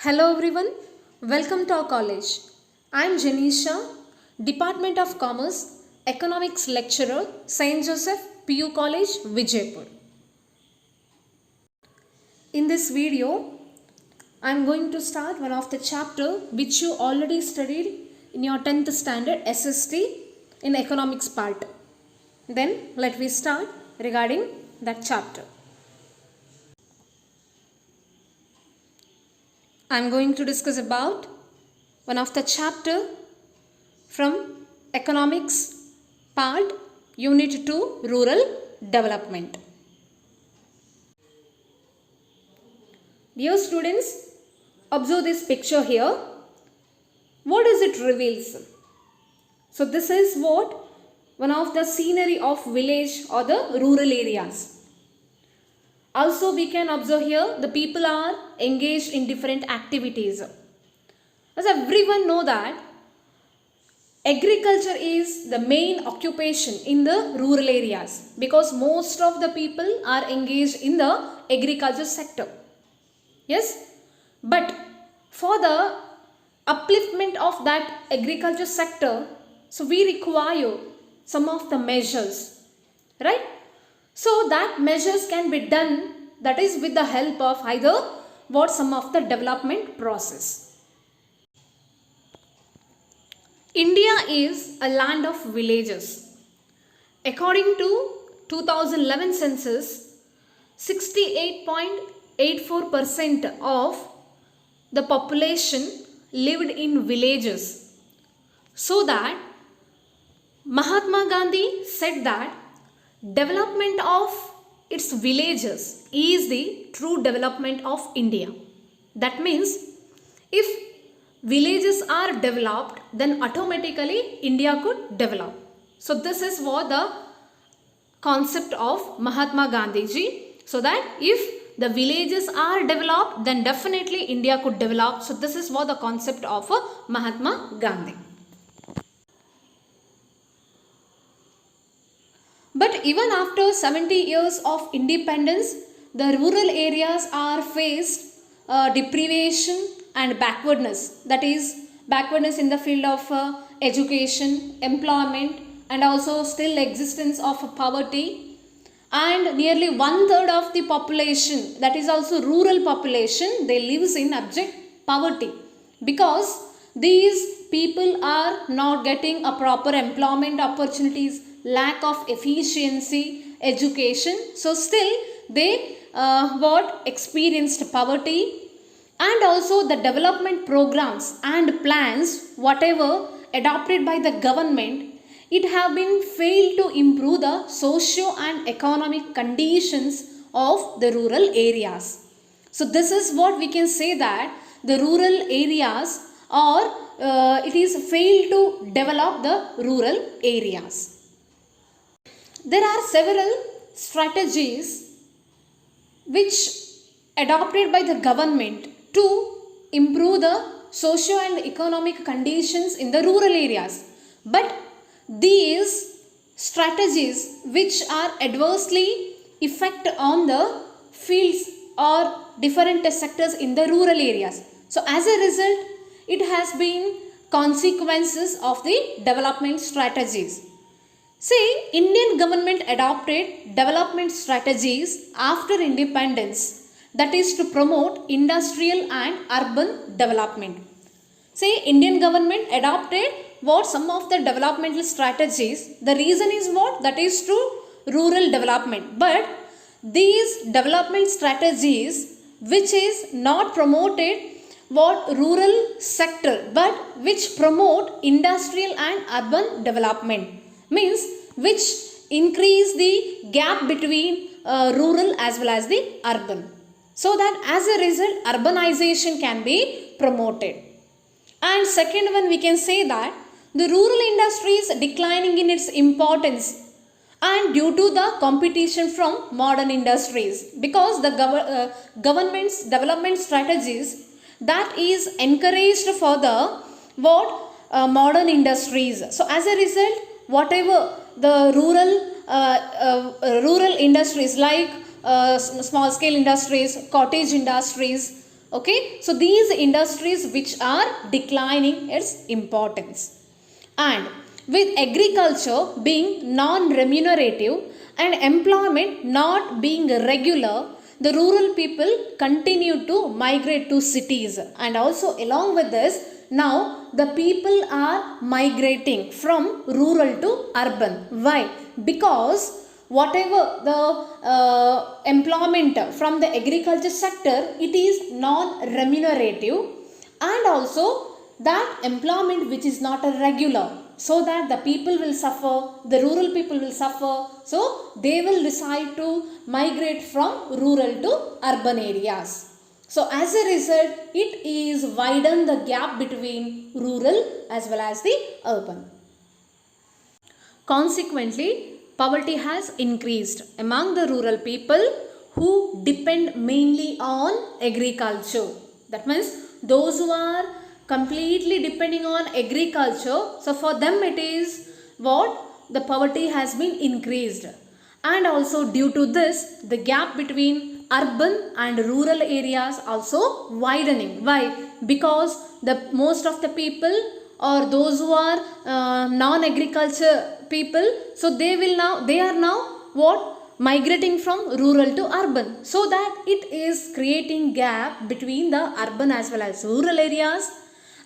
Hello everyone, welcome to our college. I am Janisha, Department of Commerce, Economics Lecturer, St. Joseph PU College, Vijaypur. In this video, I am going to start one of the chapter which you already studied in your 10th standard SST in economics part. Then let me start regarding that chapter. I am going to discuss about one of the chapter from economics part unit 2 rural development. Dear students, observe this picture here. What does it reveals? So this is what one of the scenery of village or the rural areas. Also we can observe here the people are engaged in different activities. As everyone know that agriculture is the main occupation in the rural areas because most of the people are engaged in the agriculture sector. Yes, but for the upliftment of that agriculture sector, so we require some of the measures, right? So that measures can be done, that is with the help of either some of the development process. India is a land of villages. According to 2011 census, 68.84% of the population lived in villages. So that Mahatma Gandhi said that development of its villages is the true development of India. That means if villages are developed, then automatically India could develop. So this is what the concept of Mahatma Gandhi ji. So that if the villages are developed, then definitely India could develop. So this is what the concept of Mahatma Gandhi. But even after 70 years of independence, the rural areas are faced deprivation and backwardness. That is backwardness in the field of education, employment, and also still existence of poverty. And nearly 1/3 of the population, that is also rural population, they lives in abject poverty because these people are not getting a proper employment opportunities, lack of efficiency, education. So still they experienced poverty, and also the development programs and plans whatever adopted by the government, it have been failed to improve the socio and economic conditions of the rural areas. So this is what we can say, that the rural areas or it is failed to develop the rural areas. There are several strategies which adopted by the government to improve the socio and economic conditions in the rural areas. But these strategies which are adversely affect on the fields or different sectors in the rural areas. So as a result, it has been consequences of the development strategies. See, Indian government adopted development strategies after independence, that is to promote industrial and urban development. See, Indian government adopted some of the developmental strategies. The reason is what? That is to rural development. But these development strategies which is not promoted rural sector, but which promote industrial and urban development, means which increase the gap between rural as well as the urban, so that as a result urbanization can be promoted. And second one, we can say that the rural industry is declining in its importance, and due to the competition from modern industries, because the government's development strategies that is encouraged for the modern industries. So as a result, whatever the rural industries like small scale industries, cottage industries, Okay, so these industries which are declining its importance. And with agriculture being non-remunerative and employment not being regular, the rural people continue to migrate to cities. And also along with this, now the people are migrating from rural to urban. Why? Because whatever the employment from the agriculture sector, it is non-remunerative, and also that employment which is not a regular, so that the people will suffer, the rural people will suffer, so they will decide to migrate from rural to urban areas. So as a result, it is widen the gap between rural as well as the urban. Consequently, poverty has increased among the rural people who depend mainly on agriculture. That means those who are completely depending on agriculture, so for them it is what? The poverty has been increased. And also due to this, the gap between urban and rural areas also widening. Why? Because the most of the people or those who are non-agriculture people, so they are now what? Migrating from rural to urban, so that it is creating gap between the urban as well as rural areas.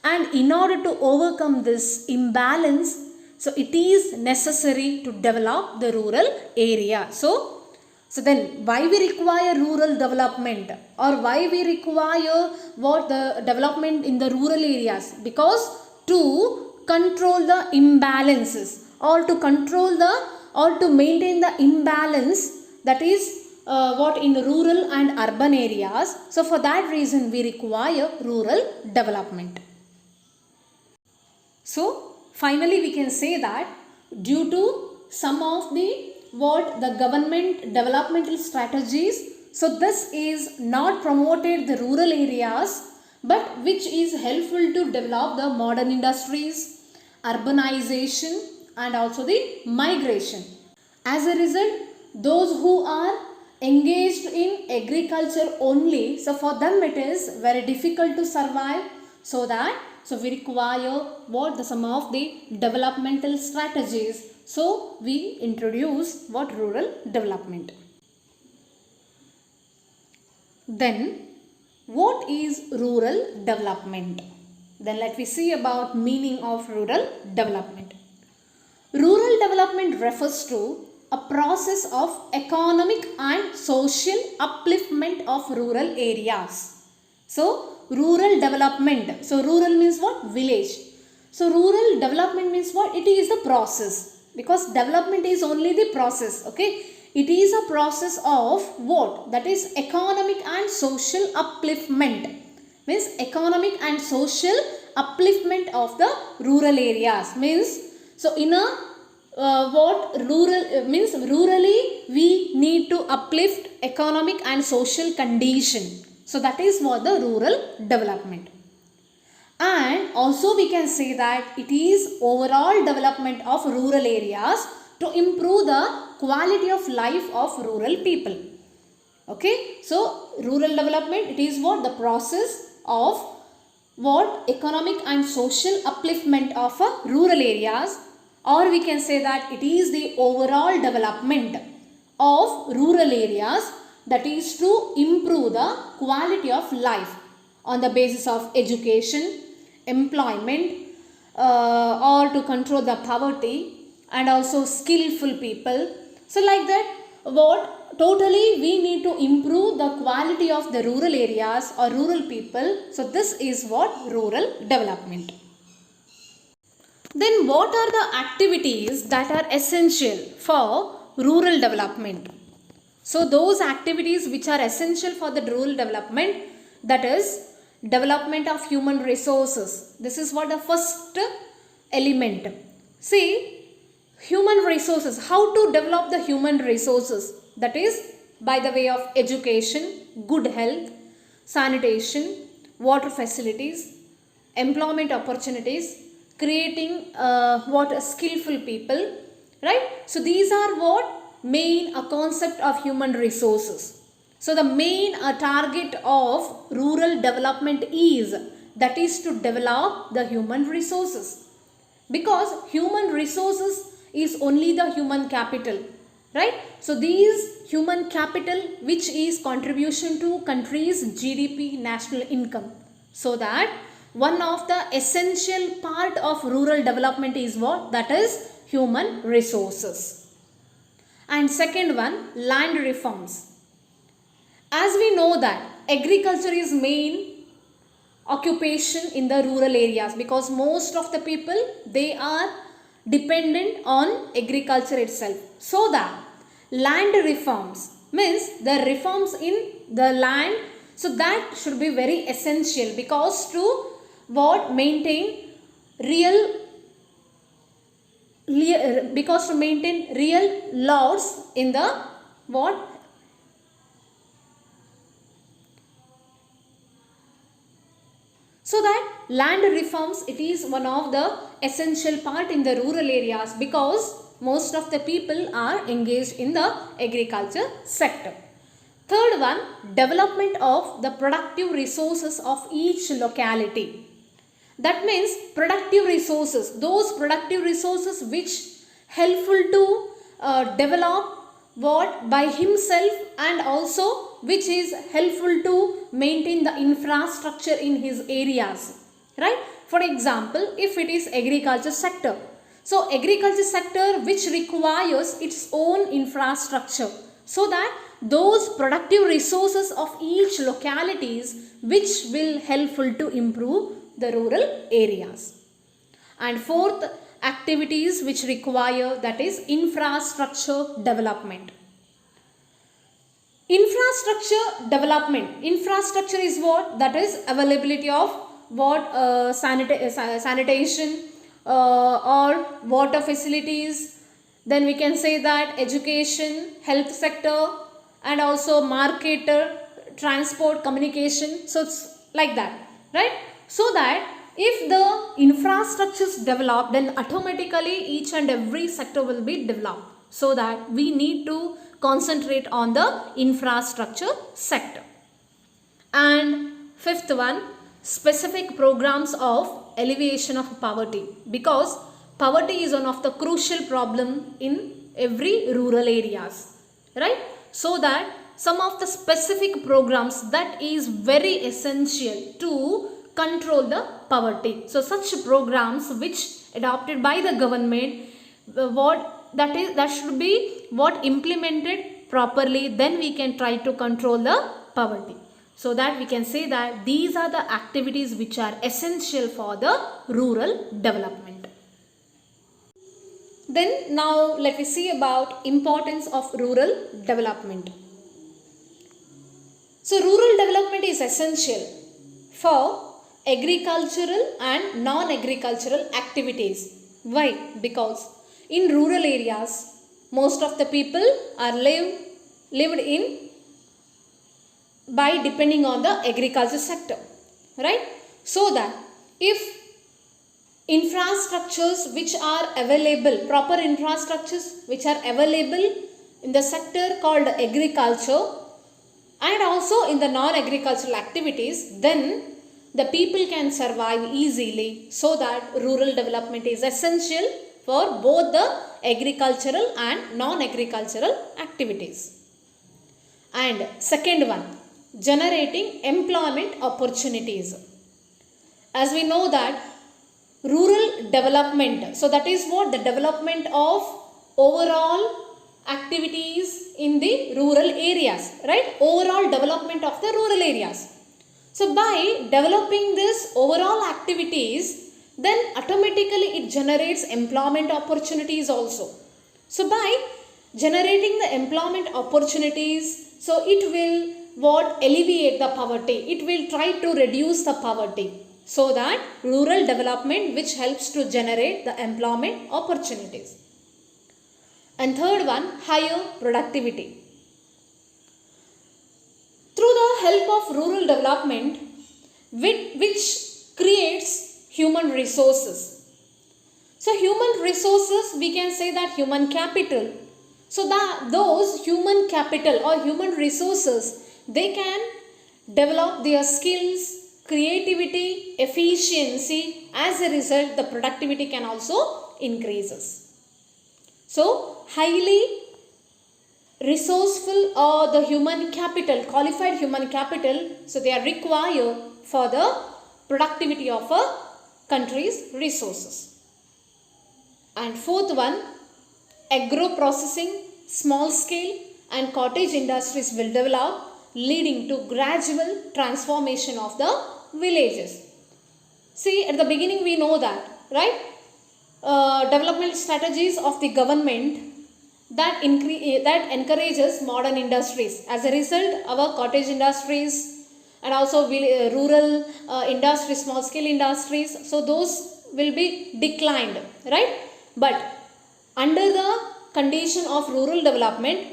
And in order to overcome this imbalance, so it is necessary to develop the rural area. So then why we require rural development, or why we require what? The development in the rural areas? Because to control the imbalances, or to control the, or to maintain the imbalance, that is what? In rural and urban areas. So for that reason we require rural development. So finally we can say that due to some of the what? The government developmental strategies, so this is not promoted the rural areas, but which is helpful to develop the modern industries, urbanization, and also the migration. As a result, those who are engaged in agriculture only, so for them it is very difficult to survive, so we require what? The some of the developmental strategies. So we introduce what? Rural development. Then what is rural development? Then let me see about meaning of rural development. Rural development refers to a process of economic and social upliftment of rural areas. So rural development, so rural means what? Village. So rural development means what? It is the process, because development is only the process. Okay, it is a process of what? That is economic and social upliftment, means economic and social upliftment of the rural areas. Means, so in a what? Rural means rurally we need to uplift economic and social condition. So that is what the rural development. And also we can say that it is overall development of rural areas to improve the quality of life of rural people. Okay, so rural development, it is what? The process of what? Economic and social upliftment of rural areas, or we can say that it is the overall development of rural areas, that is to improve the quality of life on the basis of education, employment, or to control the poverty, and also skillful people. So like that, what? Totally we need to improve the quality of the rural areas or rural people. So this is what? Rural development. Then what are the activities that are essential for rural development? So those activities which are essential for the rural development, that is development of human resources. This is what the first element. See, human resources, how to develop the human resources? That is by the way of education, good health, sanitation, water facilities, employment opportunities, creating what? Skillful people, right? So these are what? Main a concept of human resources. So the main target of rural development is that is to develop the human resources, because human resources is only the human capital, right? So these human capital which is contribution to country's GDP, national income. So that one of the essential part of rural development is what? That is human resources. And second one, land reforms. As we know that agriculture is main occupation in the rural areas, because most of the people, they are dependent on agriculture itself. So that land reforms means the reforms in the land, so that should be very essential, because to what? Maintain real because to maintain real laws in the what? So that land reforms, it is one of the essential part in the rural areas, because most of the people are engaged in the agriculture sector. Third one, development of the productive resources of each locality. That means productive resources, those productive resources which helpful to develop what? By himself, and also which is helpful to maintain the infrastructure in his areas, right? For example, if it is agriculture sector, so agriculture sector which requires its own infrastructure, so that those productive resources of each localities which will helpful to improve the rural areas. And fourth, activities which require, that is infrastructure development. Infrastructure development, infrastructure is what? That is availability of what? Sanitation or water facilities. Then we can say that education, health sector, and also market, transport, communication. So it's like that, right? So that if the infrastructures develop, then automatically each and every sector will be developed. So that we need to concentrate on the infrastructure sector. And fifth one, specific programs of alleviation of poverty, because poverty is one of the crucial problem in every rural areas, right? So that some of the specific programs that is very essential to control the poverty. So such programs which adopted by the government, that should be what? Implemented properly, then we can try to control the poverty. So that we can say that these are the activities which are essential for the rural development. Then now let me see about importance of rural development. So rural development is essential for agricultural and non-agricultural activities. Why? Because in rural areas, most of the people are lived in by depending on the agriculture sector, right? So that if infrastructures which are available, proper infrastructures which are available in the sector called agriculture and also in the non-agricultural activities, then the people can survive easily. So that rural development is essential for both the agricultural and non-agricultural activities. And second one, generating employment opportunities. As we know that rural development, so that is what? The development of overall activities in the rural areas, right? Overall development of the rural areas. So by developing this overall activities, then automatically it generates employment opportunities also. So by generating the employment opportunities, so it will what? Alleviate the poverty. It will try to reduce the poverty. So that rural development which helps to generate the employment opportunities. And third one, higher productivity. Through the help of rural development, which creates human resources. So human resources, we can say that human capital. So those human capital or human resources they can develop their skills, creativity, efficiency. As a result, the productivity can also increases. So, highly resourceful or the human capital, qualified human capital, so they are required for the productivity of a country's resources. And fourth one, agro processing, small scale and cottage industries will develop, leading to gradual transformation of the villages. See, at the beginning we know that, right? Development strategies of the government that encourages modern industries. As a result, our cottage industries and also rural industries, small scale industries, so those will be declined, right? But under the condition of rural development,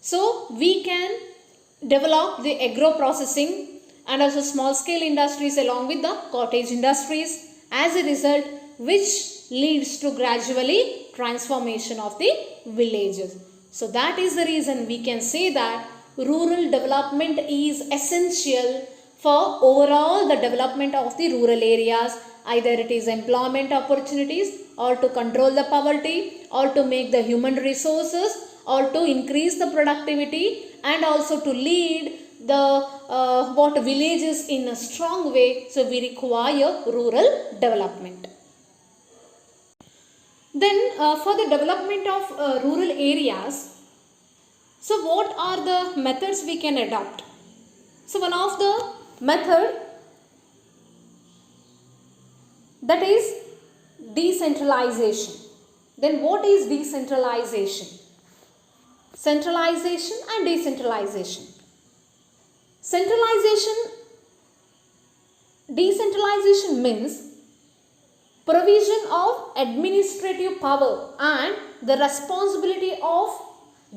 so we can develop the agro processing and also small scale industries along with the cottage industries, as a result which leads to gradually transformation of the villages. So that is the reason we can say that rural development is essential for overall the development of the rural areas. Either it is employment opportunities, or to control the poverty, or to make the human resources, or to increase the productivity, and also to lead the villages in a strong way. So we require rural development. Then for the development of rural areas, so what are the methods we can adopt? So one of the method, that is decentralization. Then what is decentralization? Centralization and decentralization. Decentralization means provision of administrative power and the responsibility of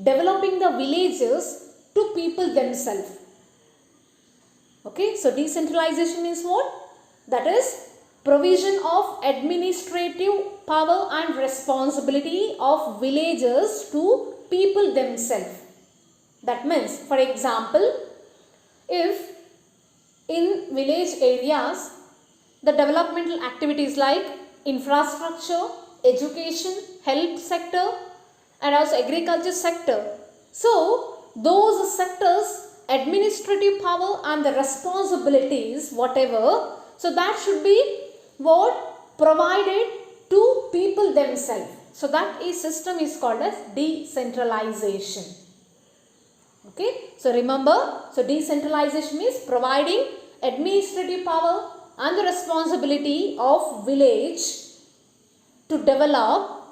developing the villages to people themselves. Okay, so decentralization means what? That is provision of administrative power and responsibility of villages to people themselves. That means, for example, if in village areas the developmental activities like infrastructure, education, health sector and also agriculture sector, so those sectors administrative power and the responsibilities whatever, so that should be what? Provided to people themselves. So that system is called as decentralization. Okay, so remember, so decentralization means providing administrative power and the responsibility of village to develop,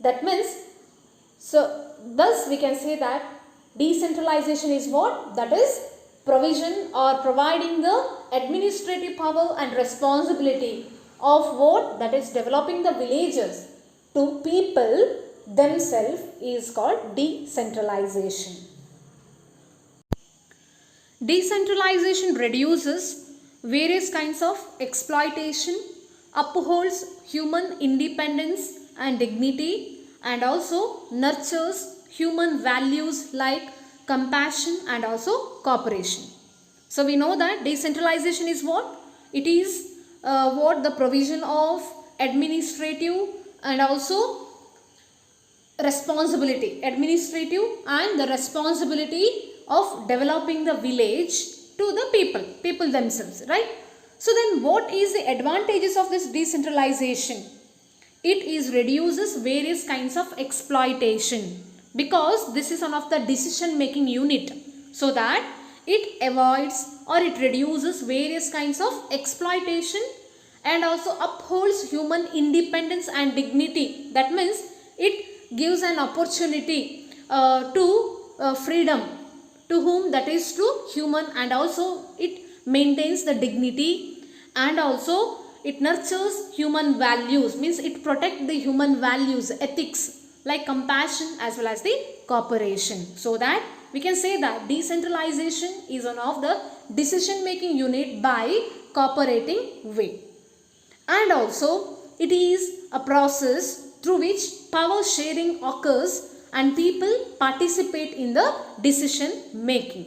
that means, so thus we can say that decentralization is what? That is provision or providing the administrative power and responsibility of what? That is developing the villages to people themselves is called decentralization. Decentralization reduces various kinds of exploitation, upholds human independence and dignity, and also nurtures human values like compassion and also cooperation. So we know that decentralization is what? It is what? The provision of administrative and also responsibility, administrative and the responsibility of developing the village to the people themselves, right? So then what is the advantages of this decentralization? It is reduces various kinds of exploitation, because this is one of the decision making unit, so that it avoids or it reduces various kinds of exploitation and also upholds human independence and dignity. That means it gives an opportunity to freedom, to whom? That is to human, and also it maintains the dignity, and also it nurtures human values, means it protects the human values, ethics like compassion as well as the cooperation. So that we can say that decentralization is one of the decision making unit by cooperating way. And also it is a process through which power sharing occurs and people participate in the decision making.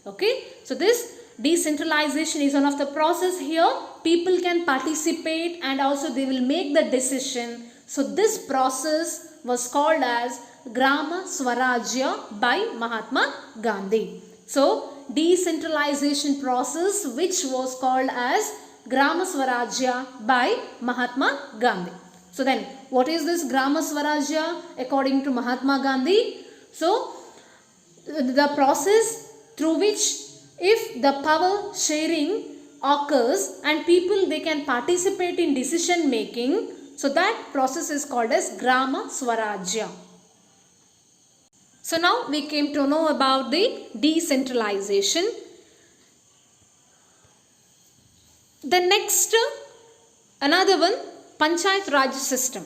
Okay, so this decentralization is one of the process here. People can participate and also they will make the decision. So this process was called as Grama Swarajya by Mahatma Gandhi. So decentralization process which was called as Grama Swarajya by Mahatma Gandhi. So then what is this Grama Swarajya according to Mahatma Gandhi? So the process through which if the power sharing occurs and people they can participate in decision making, so that process is called as Grama Swarajya. So now we came to know about the decentralization. The next, another one, Panchayat Raj system.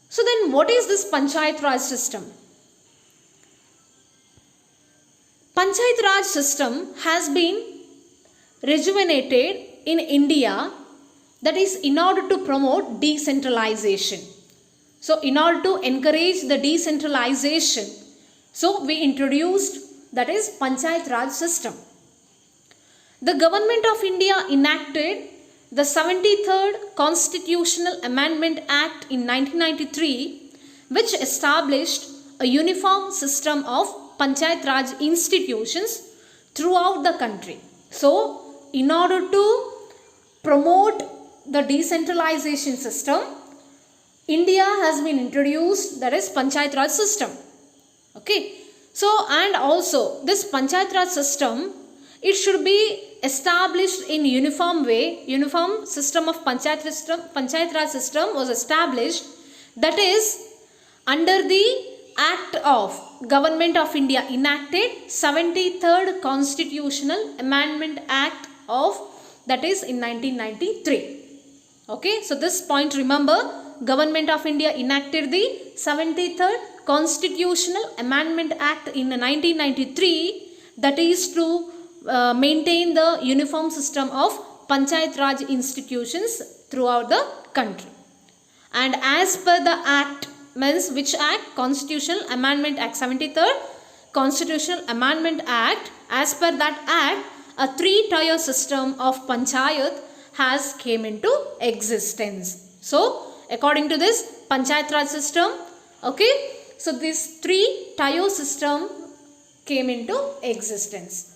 So then what is this Panchayat Raj system? Panchayat Raj system has been rejuvenated in India, that is in order to promote decentralization. So in order to encourage the decentralization, so we introduced that is Panchayat Raj system. The Government of India enacted the 73rd Constitutional Amendment Act in 1993, which established a uniform system of Panchayat Raj institutions throughout the country. So in order to promote the decentralization system, India has been introduced, that is Panchayat Raj system. Okay. So and also this Panchayat Raj system, it should be established in uniform way. Uniform system of Panchayat Raj system was established, that is under the Act of Government of India enacted 73rd Constitutional Amendment Act of, that is in 1993. Okay, so this point remember, Government of India enacted the 73rd Constitutional Amendment Act in 1993, that is to maintain the uniform system of Panchayat Raj institutions throughout the country. And as per the Act, means which Act? Constitutional Amendment Act, 73rd Constitutional Amendment Act. As per that Act, a 3-tier system of Panchayat has came into existence. So according to this Panchayat Raj system, okay, so this 3-tier system came into existence.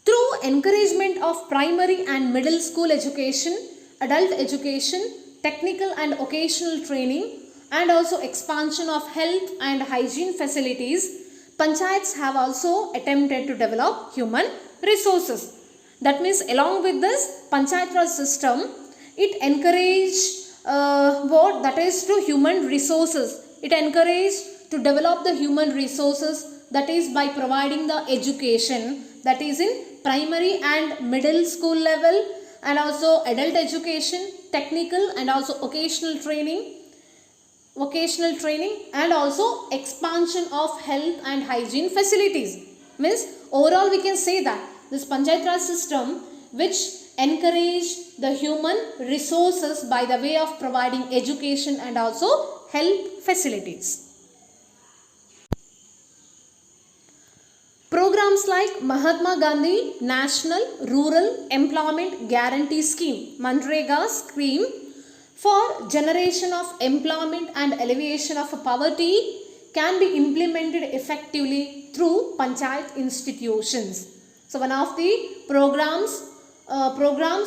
Through encouragement of primary and middle school education, adult education, technical and occasional training, and also expansion of health and hygiene facilities, Panchayats have also attempted to develop human resources. That means along with this Panchayat Raj system, it encouraged what? That is to human resources. It encouraged to develop the human resources, that is by providing the education, that is in primary and middle school level, and also adult education, technical and also vocational training, and also expansion of health and hygiene facilities. Means overall we can say that this Panchayat Raj system which encouraged the human resources by the way of providing education and also health facilities. Programs like Mahatma Gandhi National Rural Employment Guarantee Scheme, MNREGA scheme, for generation of employment and alleviation of poverty can be implemented effectively through Panchayat institutions. So one of the programs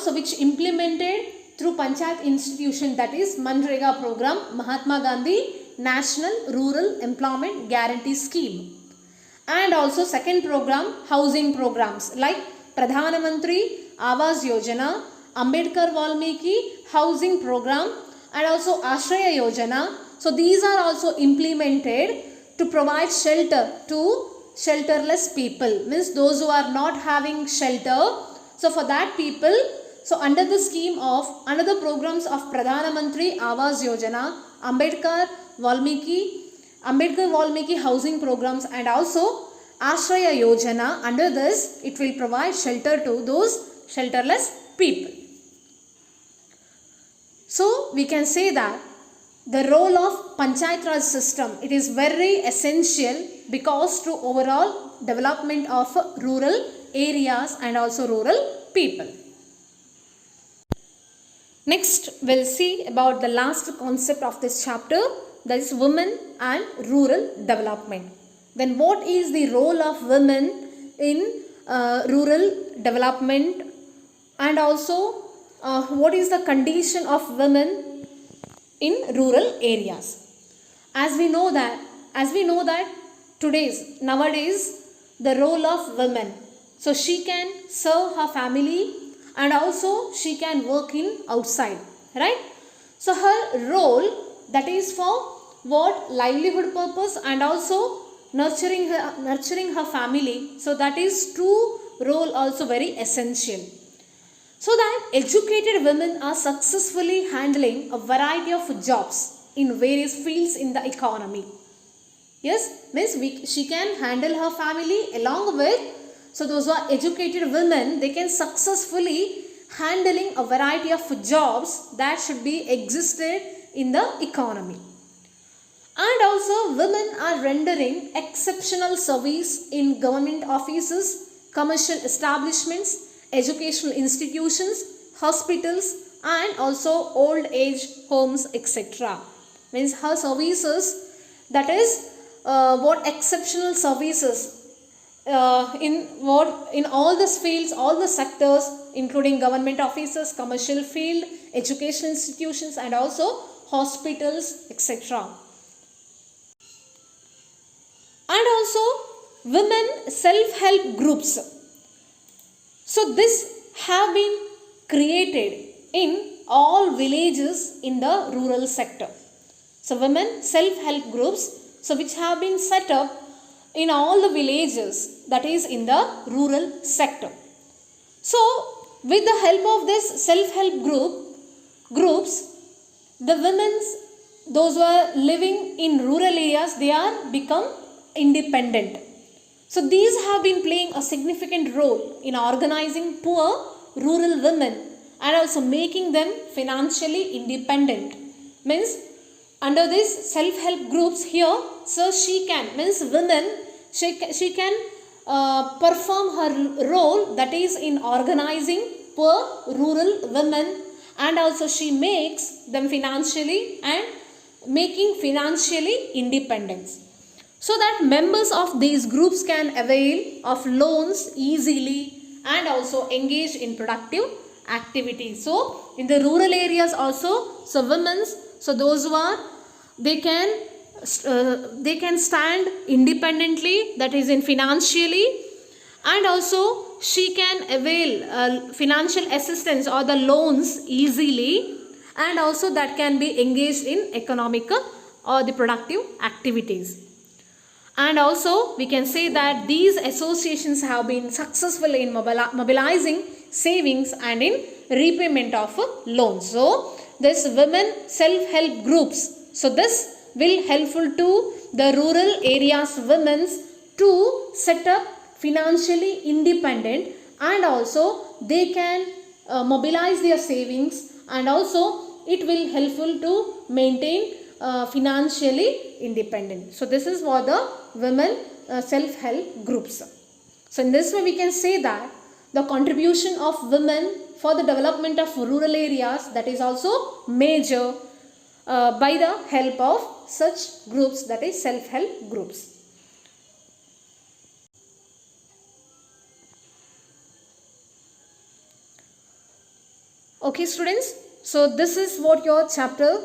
which implemented through Panchayat institution, that is MNREGA program, Mahatma Gandhi National Rural Employment Guarantee Scheme. And also second program, housing programs like Pradhana Mantri Awas Yojana, Ambedkar Valmiki housing program, and also Ashraya Yojana. So these are also implemented to provide shelter to shelterless people, means those who are not having shelter. So for that people, so under the scheme of, under the programs of Pradhana Mantri Awas Yojana, Ambedkar Valmiki housing programs, and also Ashraya Yojana, under this it will provide shelter to those shelterless people. So we can say that the role of Panchayat Raj system, it is very essential because to overall development of rural areas and also rural people. Next we'll see about the last concept of this chapter, that is women and rural development. Then what is the role of women in rural development, and also what is the condition of women in rural areas. As we know that nowadays the role of women, so she can serve her family and also she can work in outside, right? So her role, that is for what, livelihood purpose and also nurturing her family, so that is true role also very essential, so that educated women are successfully handling a variety of jobs in various fields in the economy. Yes, means she can handle her family along with, so those who are educated women, they can successfully handling a variety of jobs that should be existed in the economy. And also women are rendering exceptional service in government offices, commercial establishments, educational institutions, hospitals and also old age homes, etc. Means her services, that is what exceptional services in all these fields, all the sectors, including government offices, commercial field, educational institutions and also hospitals, etc. And also women self-help groups. So this have been created in all villages in the rural sector. So women self-help groups, so which have been set up in all the villages, that is in the rural sector. So with the help of this self-help groups, the women, those who are living in rural areas, they are become independent. So these have been playing a significant role in organizing poor rural women and also making them financially independent. Means under this self-help groups here, so she can, means women, she can perform her role, that is in organizing poor rural women, and also she makes them financially and making financially independence, so that members of these groups can avail of loans easily and also engage in productive activities. So in the rural areas also, so women's, so those who are, they can stand independently, that is in financially, and also she can avail financial assistance or the loans easily, and also that can be engaged in economic or the productive activities. And also we can say that these associations have been successful in mobilizing savings and in repayment of loans. So this women self-help groups, so this will helpful to the rural areas women to set up financially independent, and also they can mobilize their savings, and also it will helpful to maintain financially independent. So this is what the women self-help groups. So in this way we can say that the contribution of women for the development of rural areas, that is also major by the help of such groups, that is self-help groups. Okay students, so this is what your chapter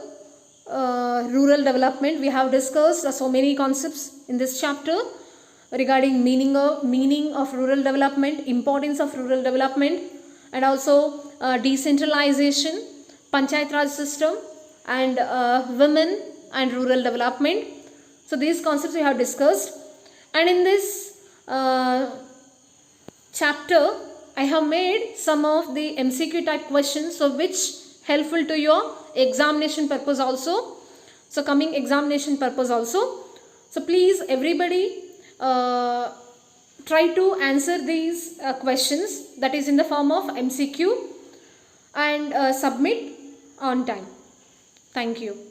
rural development, we have discussed so many concepts in this chapter regarding meaning of rural development, importance of rural development, and also decentralization, Panchayat Raj system, and women and rural development. So these concepts we have discussed, and in this chapter I have made some of the MCQ type questions, so which helpful to your examination purpose also, so coming examination purpose also. So please everybody try to answer these questions, that is in the form of MCQ, and submit on time. Thank you.